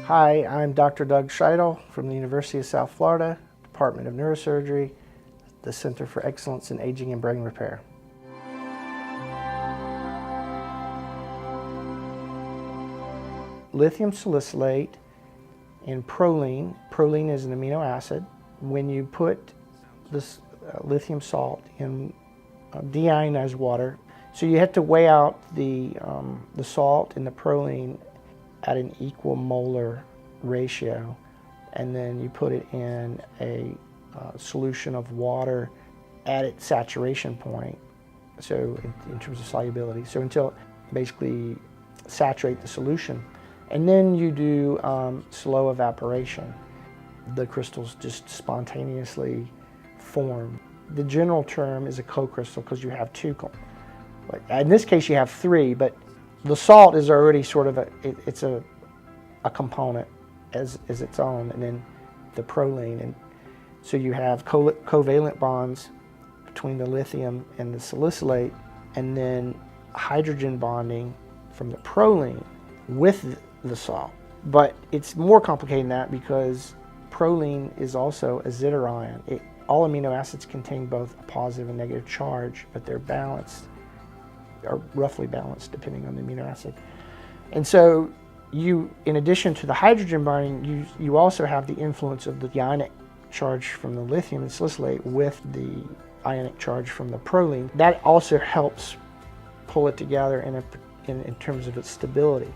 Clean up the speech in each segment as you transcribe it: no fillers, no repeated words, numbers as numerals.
Hi, I'm Dr. Doug Shytle from the University of South Florida, Department of Neurosurgery, the Center for Excellence in Aging and Brain Repair. Lithium salicylate and proline. Proline is an amino acid. When you put this lithium salt in deionized water, so you have to weigh out the salt and the proline at an equal molar ratio, and then you put it in a solution of water at its saturation point, so in terms of solubility, so until basically saturate the solution. And then you do slow evaporation. The crystals just spontaneously form. The general term is a co-crystal because you have two. In this case you have three, but the salt is already sort of it's a component as its own, and then the proline. And so you have covalent bonds between the lithium and the salicylate, and then hydrogen bonding from the proline with the salt. But it's more complicated than that because proline is also a zwitterion. All amino acids contain both a positive and negative charge, but they're balanced, or roughly balanced depending on the amino acid. And so you, in addition to the hydrogen bonding, you also have the influence of the ionic charge from the lithium and salicylate with the ionic charge from the proline. That also helps pull it together in terms of its stability.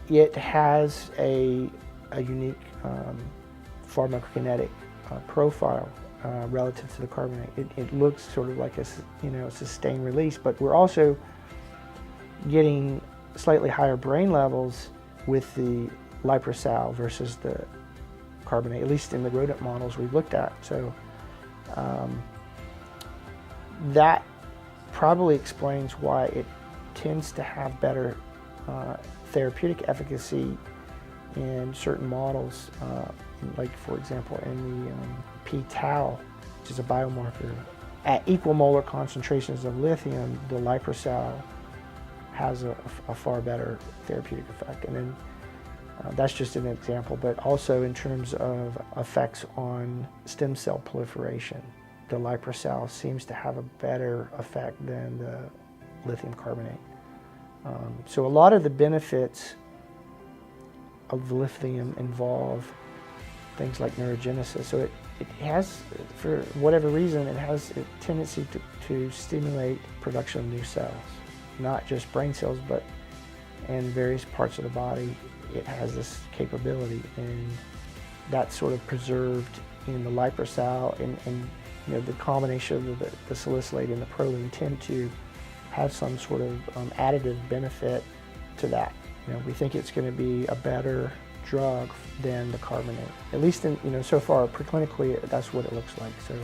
It has a unique pharmacokinetic profile relative to the carbonate. It looks sort of like a sustained release, but we're also getting slightly higher brain levels with the LiProSal versus the carbonate, at least in the rodent models we've looked at. So that probably explains why it tends to have better therapeutic efficacy in certain models, like for example in the p-tau, which is a biomarker. At equal molar concentrations of lithium, the LiProSal has a far better therapeutic effect. And then that's just an example, but also in terms of effects on stem cell proliferation, the LiProSal seems to have a better effect than the lithium carbonate. So a lot of the benefits of the lithium involve things like neurogenesis. So it has, for whatever reason, it has a tendency to stimulate production of new cells, not just brain cells, but in various parts of the body. It has this capability, and that's sort of preserved in the LiProSal, and the combination of the salicylate and the proline tend to have some sort of additive benefit to that. We think it's going to be a better drug than the carbonate. At least in, so far preclinically, that's what it looks like. So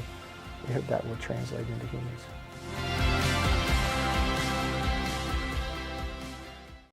we hope that will translate into humans.